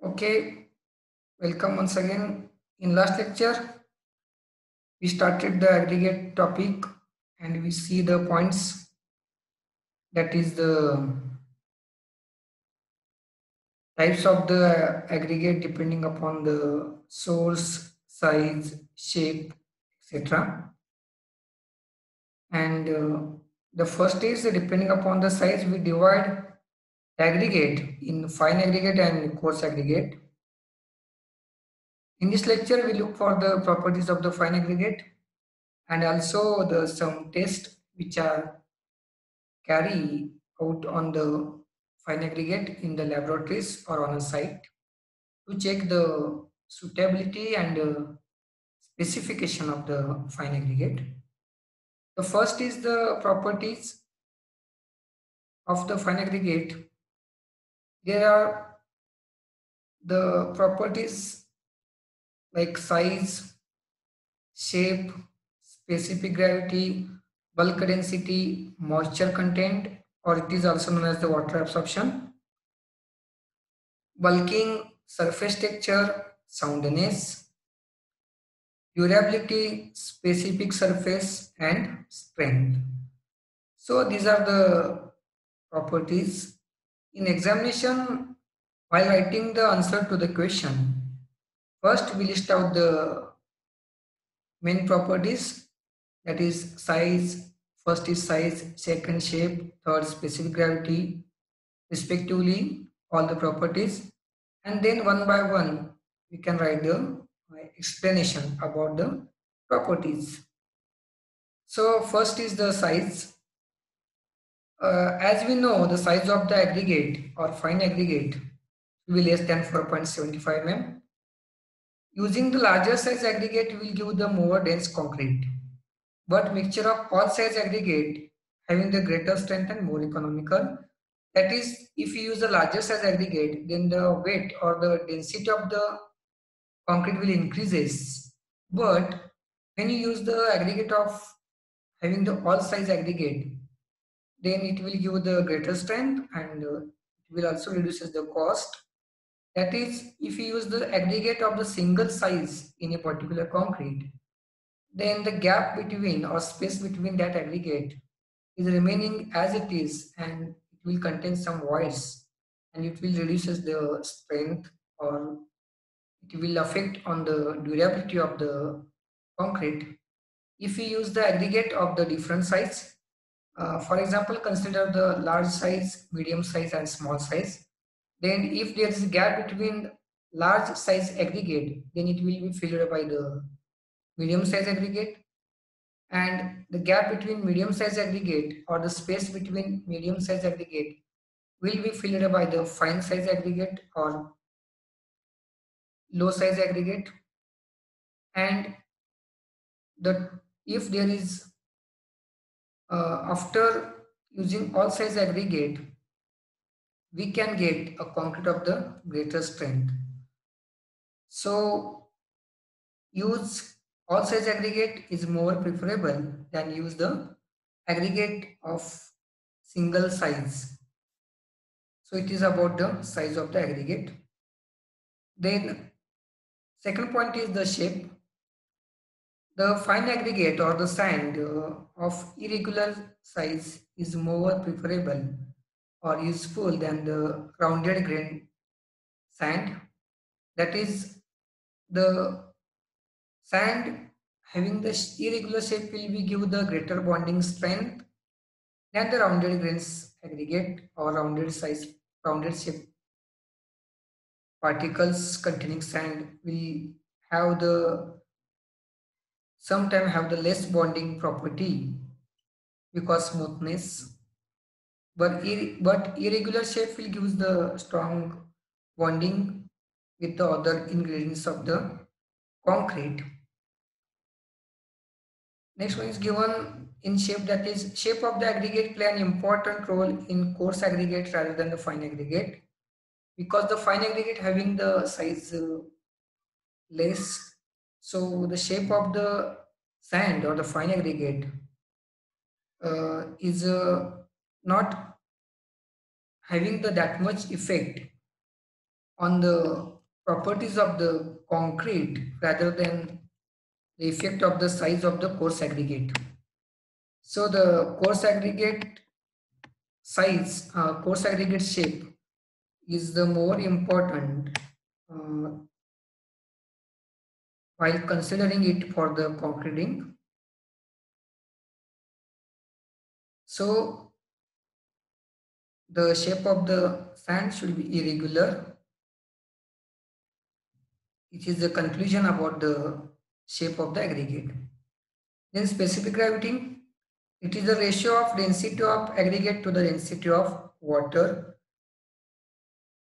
Okay, welcome once again. In last lecture, we started the aggregate topic and we see the points, that is the types of the aggregate depending upon the source, size, shape, etc. And the first is depending upon the size, we divide the aggregate in fine aggregate and coarse aggregate. In this lecture, we look for the properties of the fine aggregate and also some tests which are carry out on the fine aggregate in the laboratories or on a site to check the suitability and specification of the fine aggregate. The first is the properties of the fine aggregate. There are the properties like size, shape, specific gravity, bulk density, moisture content, or it is also known as the water absorption, bulking, surface texture, soundness, durability, specific surface, and strength. So these are the properties. In examination, while writing the answer to the question, first we list out the main properties, that is size. First is size, second shape, third specific gravity, respectively, all the properties. And then one by one, we can write the explanation about the properties. So first is the size. As we know, the size of the aggregate or fine aggregate will be less than 4.75 mm. Using the larger size aggregate will give the more dense concrete. But mixture of all size aggregate having the greater strength and more economical. That is, if you use the larger size aggregate, then the weight or the density of the concrete will increases. But when you use the aggregate of having the all size aggregate, then it will give the greater strength and it will also reduces the cost. That is, if you use the aggregate of the single size in a particular concrete, then the gap between or space between that aggregate is remaining as it is and it will contain some voids and it will reduces the strength or it will affect on the durability of the concrete. If we use the aggregate of the different size, for example, consider the large size, medium size and small size. Then if there is a gap between large size aggregate, then it will be filled by the medium size aggregate, and the gap between medium size aggregate or the space between medium size aggregate will be filled by the fine size aggregate or low size aggregate. And the if there is after using all size aggregate, we can get a concrete of the greater strength. So use all size aggregate is more preferable than use the aggregate of single size. So it is about the size of the aggregate. Then second point is the shape. The fine aggregate or the sand of irregular size is more preferable or useful than the rounded grain sand. That is, the sand having the irregular shape will be give the greater bonding strength than the rounded grains aggregate or rounded shape particles containing sand will have the sometimes have the less bonding property because smoothness, but irregular shape will give the strong bonding with the other ingredients of the concrete. Next one is given in shape, that is shape of the aggregate play an important role in coarse aggregate rather than the fine aggregate, because the fine aggregate having the size less, so the shape of the sand or the fine aggregate is not having the that much effect on the properties of the concrete rather than the effect of the size of the coarse aggregate. So the coarse aggregate size, coarse aggregate shape is the more important uh, while considering it for the concreting. So the shape of the sand should be irregular. It is the conclusion about the shape of the aggregate. Then specific gravity, it is the ratio of density of aggregate to the density of water.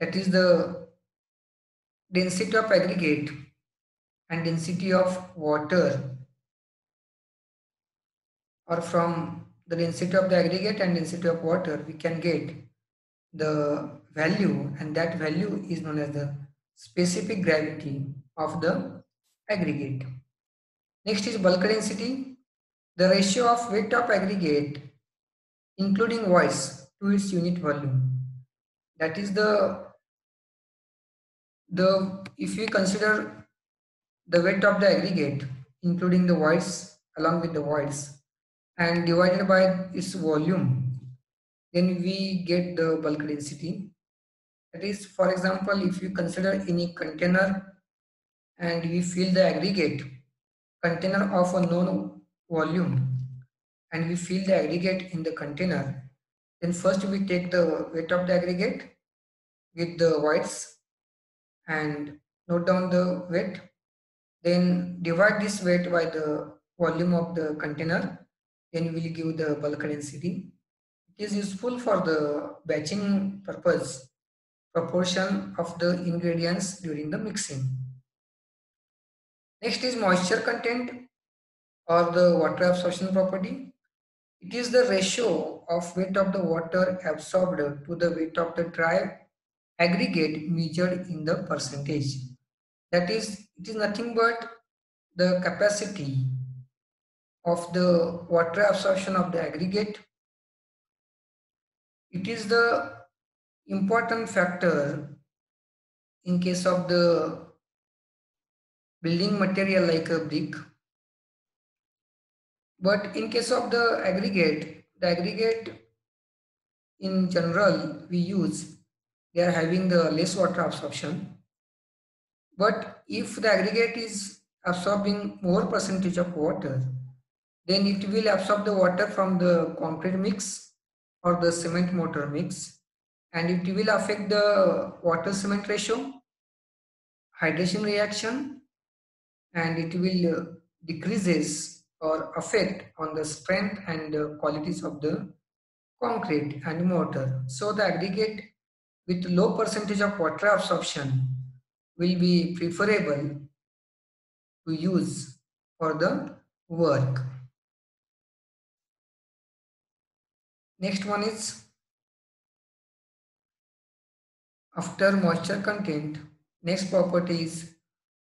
That is the density of aggregate and density of water, or from the density of the aggregate and density of water we can get the value, and that value is known as the specific gravity of the aggregate. Next is bulk density, the ratio of weight of aggregate including voids to its unit volume. That is the if we consider the weight of the aggregate including the voids along with the voids and divided by its volume, then we get the bulk density. That is, for example, if you consider any container and we fill the aggregate container of a known volume and we fill the aggregate in the container, then first we take the weight of the aggregate with the voids and note down the weight, then divide this weight by the volume of the container, then we will give the bulk density. It is useful for the batching purpose, proportion of the ingredients during the mixing. Next is moisture content or the water absorption property. It is the ratio of weight of the water absorbed to the weight of the dry aggregate measured in the percentage. That is, it is nothing but the capacity of the water absorption of the aggregate. It is the important factor in case of the building material like a brick. But in case of the aggregate in general we use, they are having the less water absorption. But if the aggregate is absorbing more percentage of water, then it will absorb the water from the concrete mix or the cement mortar mix, and it will affect the water cement ratio, hydration reaction, and it will decreases or affect on the strength and qualities of the concrete and mortar. So the aggregate with low percentage of water absorption will be preferable to use for the work. Next one is after moisture content. Next property is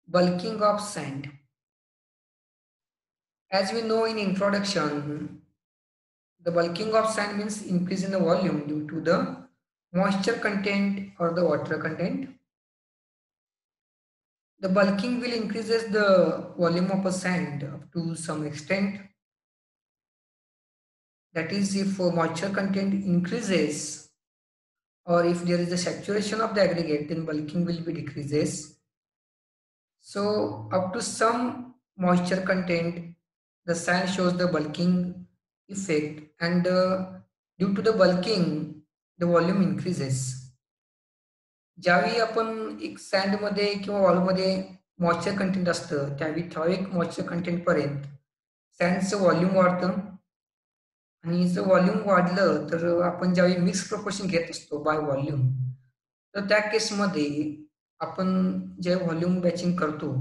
bulking of sand. As we know in introduction, the bulking of sand means increase in the volume due to the moisture content or the water content. The bulking will increases the volume of a sand up to some extent. That is, if moisture content increases or if there is a saturation of the aggregate, then bulking will be decreases. So up to some moisture content, the sand shows the bulking effect, and due to the bulking, the volume increases. ज्यावेळी आपण एक सँडमध्ये किंवा वॉलमध्ये moisture content असतं त्यावेळी ठराविक moisture content पर्यंत सँडचं volume वाढतं आणि जर व्हॉल्यूम वाढलं तर आपण ज्यावेळी मिक्स प्रपोर्शन घेत असतो बाय व्हॉल्यूम, तर त्या केसमध्ये आपण जे व्हॉल्यूम बॅचिंग करतो,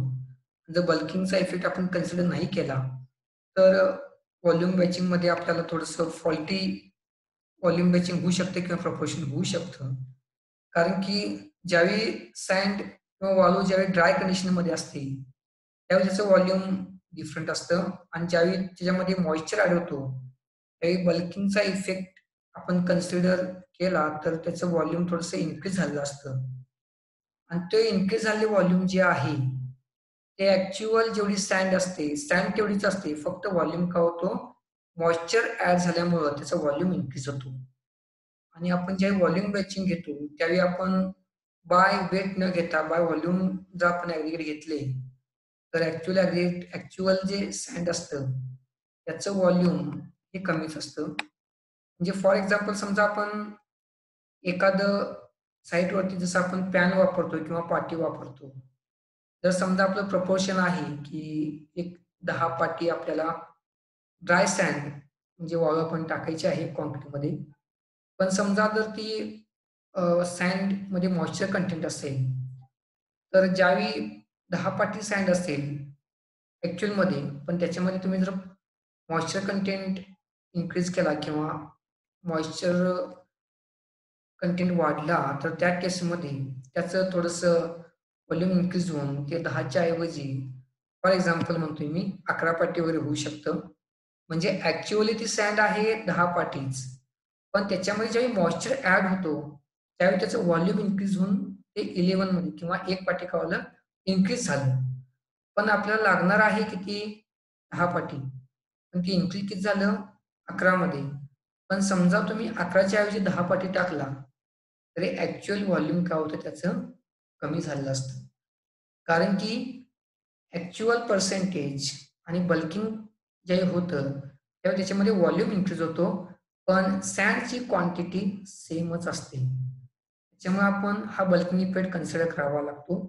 जर बल्किंगचा इफेक्ट आपण कन्सिडर नाही केला तर व्हॉल्यूम बॅचिंगमध्ये आपल्याला थोडंसं फॉल्टी व्हॉल्यूम बॅचिंग होऊ शकते किंवा प्रपोर्शन होऊ शकतं. कारण की ज्यावेळी सँड किंवा वाळू ज्यावेळी ड्राय कंडिशनमध्ये असते त्यावेळी त्याचं व्हॉल्यूम डिफरंट असतं आणि ज्यावेळी त्याच्यामध्ये मॉइश्चर ॲड होतो त्यावेळी बल्किंगचा इफेक्ट आपण कन्सिडर केला तर त्याचं व्हॉल्यूम थोडंसं इन्क्रीज झालेलं असतं. आणि ते इन्क्रीज झालेले व्हॉल्यूम जे आहे ते ऍक्च्युअल जेवढी सँड असते सँड तेवढीच असते, फक्त व्हॉल्यूम का होतो, मॉइश्चर ऍड झाल्यामुळं त्याचा व्हॉल्यूम इन्क्रीज होतो. आणि आपण ज्यावेळी व्हॉल्यूम बॅचिंग घेतो त्यावेळी आपण बाय वेट न घेता बाय व्हॉल्यूम जर आपण ऍग्रिगेट घेतले तर ऍक्च्युअल जे सँड असतं त्याचं व्हॉल्यूम हे कमीच असतं. म्हणजे फॉर एक्झाम्पल समजा आपण एखादं साईटवरती जसं आपण पॅन वापरतो किंवा पाटी वापरतो, जर समजा आपलं प्रपोर्शन आहे की एक 10 पाटी आपल्याला ड्राय सँड म्हणजे वाळू आपण टाकायची आहे कॉन्क्रीटमध्ये. पण समजा जर ती सँडमध्ये मॉइश्चर कंटेंट असेल, तर ज्यावेळी 10 पाटी सँड असेल ॲक्चुअलमध्ये, पण त्याच्यामध्ये तुम्ही जर मॉइश्चर कंटेंट इन्क्रीज केला किंवा मॉइश्चर कंटेंट वाढला, तर त्या केसमध्ये त्याचं थोडंसं व्हॉल्यूम इन्क्रीज होऊन ते 10च्या ऐवजी फॉर एक्झाम्पल म्हणतोय मी 11 पाटी वगैरे होऊ शकतं. म्हणजे ॲक्चुअली ती सँड आहे 10 पाटीच. पण त्याच्यामध्ये ज्यावेळी मॉइश्चर ॲड होतो, त्यावेळी त्याचं व्हॉल्यूम इन्क्रीज होऊन ते 11 मध्ये किंवा 1 पाटी का होईना इन्क्रीज झालं. पण आपल्याला लागणार आहे किती? 10 पाटी. पण ते इन्क्रीज किती झालं? 11 मध्ये. पण समजा तुम्ही 11च्या ऐवजी 10 पाटी टाकला, तरी ॲक्चुअल व्हॉल्यूम काय होतं त्याचं कमी झालेलं असतं. कारण की ॲक्चुअल पर्सेंटेज आणि बल्किंग जे होतं, तेव्हा त्याच्यामध्ये व्हॉल्यूम इन्क्रीज होतो, पण सँडची क्वांटिटी सेमच असते. त्याच्यामुळे आपण हा बल्किंग इफेक्ट कन्सिडर करावा लागतो.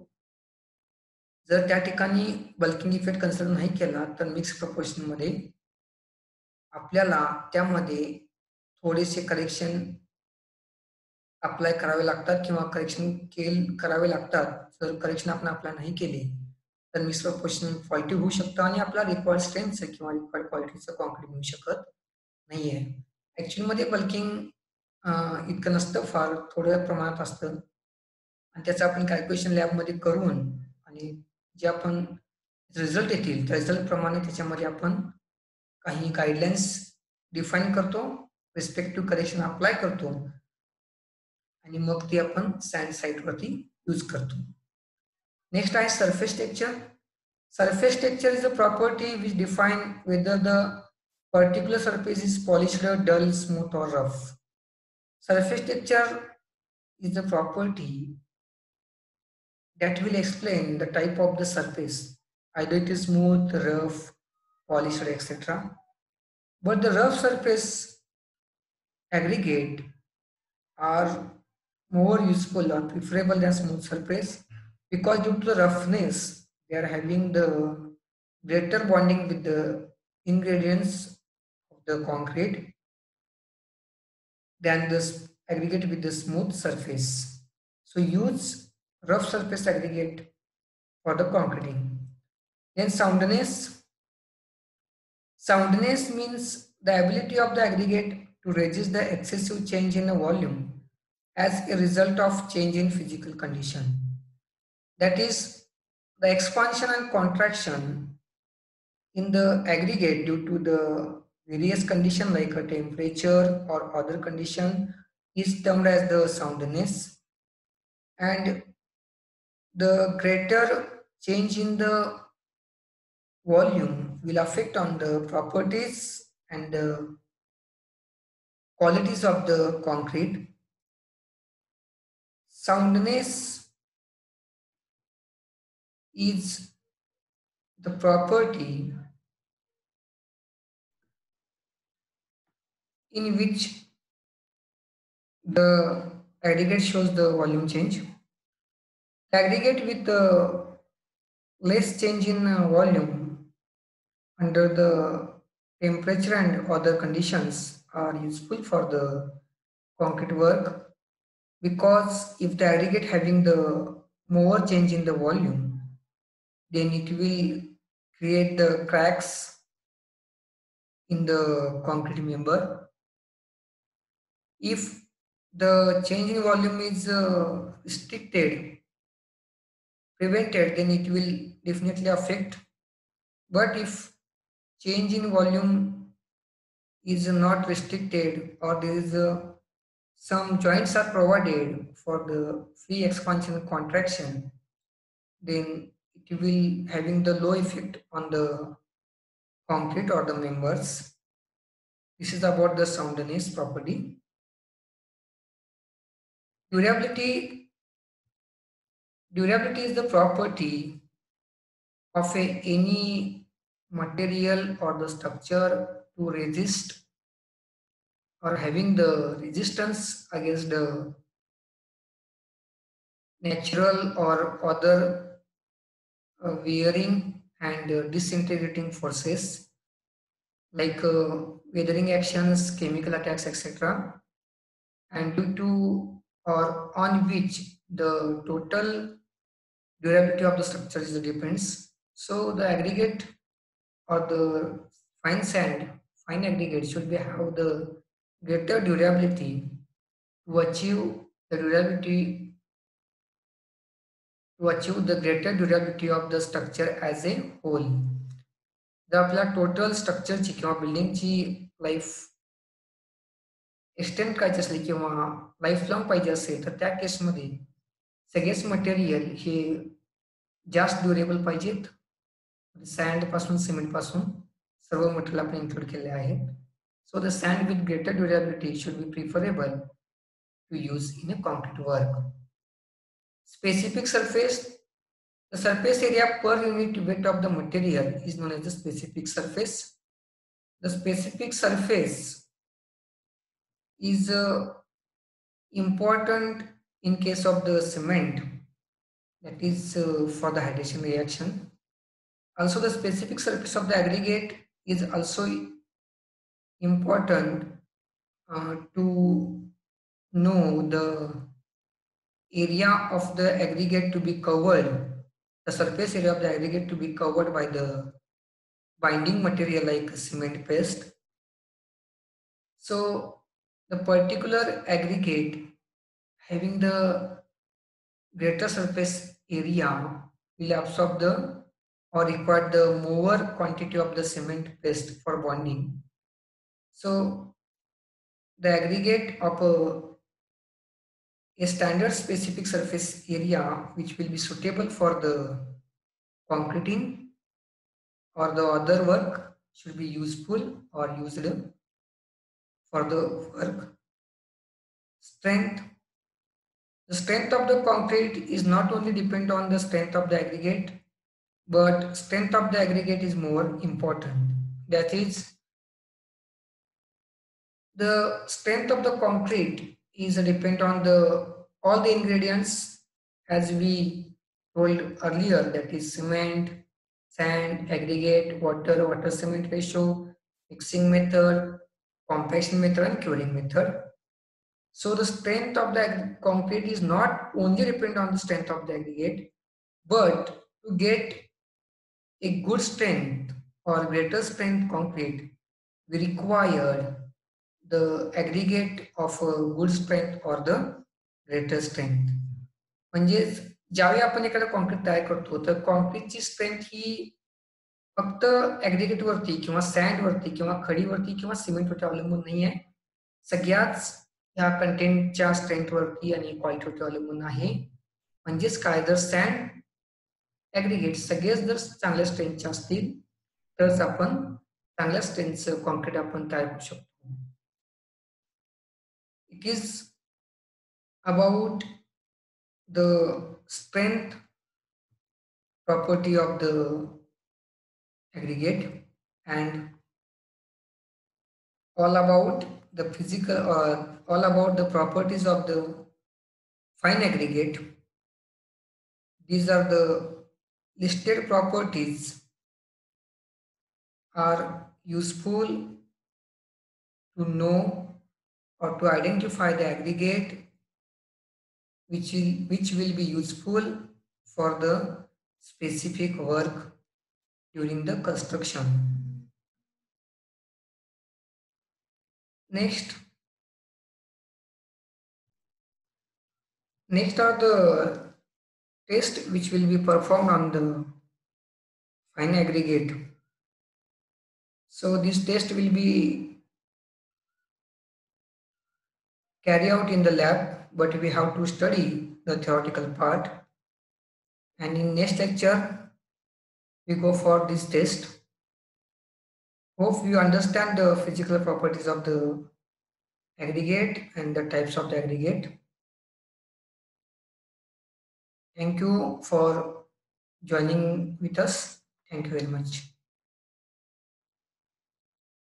जर त्या ठिकाणी बल्किंग इफेक्ट कन्सिडर नाही केला, तर मिक्स प्रपोर्शनमध्ये आपल्याला त्यामध्ये थोडेसे करेक्शन अप्लाय करावे लागतात किंवा करावे लागतात. जर करेक्शन आपण अप्लाय नाही केले, तर मिक्स प्रपोर्शन फॉल्टी होऊ शकतं आणि आपला रिक्वायर्ड स्ट्रेंथचं किंवा रिक्वायर्ड क्वालिटीचं कॉन्क्रीट मिळू शकत नाहीये. ॲक्च्युअलमध्ये बल्किंग इतकं नसतं, फार थोड्या प्रमाणात असतं आणि त्याचं आपण कॅल्क्युलेशन लॅबमध्ये करून आणि जे आपण रिझल्ट येतील त्या रिझल्टप्रमाणे त्याच्यामध्ये आपण काही गाईडलाईन्स डिफाईन करतो, रिस्पेक्टिव्ह करेक्शन अप्लाय करतो आणि मग ते आपण सँड साईटवरती यूज करतो. नेक्स्ट आहे surface texture. Surface texture is a property which define whether the particular surface is polished, dull, smooth or rough. Surface texture is a property that will explain the type of the surface, either it is smooth, rough, polished, etc. But the rough surface aggregate are more useful or preferable than smooth surface because due to the roughness, they are having the greater bonding with the ingredients of the concrete than this aggregate with the smooth surface. So use rough surface aggregate for the concreting. Then soundness. Soundness means the ability of the aggregate to resist the excessive change in the volume as a result of change in physical condition. That is, the expansion and contraction in the aggregate due to the various condition like a temperature or other condition is termed as the soundness, and the greater change in the volume will affect on the properties and the qualities of the concrete. Soundness is the property in which the aggregate shows the volume change. The aggregate with the less change in volume under the temperature and other conditions are useful for the concrete work, because if the aggregate having the more change in the volume, then it will create the cracks in the concrete member. If the change in volume is restricted, prevented, then it will definitely affect. But if change in volume is not restricted or there is a some joints are provided for the free expansion and contraction, then it will having the low effect on the concrete or the members. This is about the soundness property. Durability. Durability is the property of any material or the structure to resist or having the resistance against the natural or other wearing and disintegrating forces like weathering actions, chemical attacks, etc. And due to or on which the total durability of the structure is depends. So the aggregate or the fine sand, fine aggregate should be have the greater durability to achieve the durability to achieve the greater durability of the structure as a whole. जर आपल्या total स्ट्रक्चरची किंवा बिल्डिंगची life extend करायची असली किंवा life long पाहिजे असेल तर त्या केसमध्ये सगळेच मटेरियल हे जास्त ड्युरेबल पाहिजेत. सॅन्ड पासून सिमेंट पासून सर्व मटेरियल आपण इन्क्लूड केले आहेत. So the sand with greater durability should be preferable to use in a concrete work. Specific surface. The surface area per unit weight of the material is known as the specific surface. The specific surface is important in case of the cement, that is for the hydration reaction. Also, the specific surface of the aggregate is also important to know the area of the aggregate to be covered, the surface area of the aggregate to be covered by the binding material like cement paste. So the particular aggregate having the greater surface area will absorb the or require the more quantity of the cement paste for bonding. So the aggregate of a standard specific surface area which will be suitable for the concreting or the other work should be useful or used for the work. Strength. The strength of the concrete is not only depend on the strength of the aggregate, but strength of the aggregate is more important. That is, the strength of the concrete is depend on the all the ingredients as we told earlier, that is cement, sand, aggregate, water cement ratio, mixing method, compaction method and curing method. So the strength of the concrete is not only depend on the strength of the aggregate, but to get a good strength or greater strength concrete, we require the aggregate of a good strength or the greater strength. म्हणजे ज्यावेळी आपण एखादं concrete तयार करतो तर कॉन्क्रीटची strength ही फक्त aggregate वरती किंवा सॅन्ड वरती किंवा खडीवरती किंवा सिमेंटवरती अवलंबून नाही आहे. सगळ्याच ह्या कंटेंटच्या स्ट्रेंथ वरती आणि क्वालिटीवरती अवलंबून आहे. म्हणजेच काय, जर सॅन्ड ऍग्रिगेट सगळेच जर चांगल्या स्ट्रेंथचे असतील तरच आपण चांगल्या स्ट्रेंथचं कॉन्क्रीट आपण तयार करू शकतो. It is about the strength property of the aggregate and all about the physical or all about the properties of the fine aggregate. These are the listed properties are useful to know or to identify the aggregate which will be useful for the specific work during the construction. Next are the tests which will be performed on the fine aggregate. So this test will be carry out in the lab, but we have to study the theoretical part. And in next lecture, we go for this test. Hope you understand the physical properties of the aggregate and the types of the aggregate. Thank you for joining with us. Thank you very much.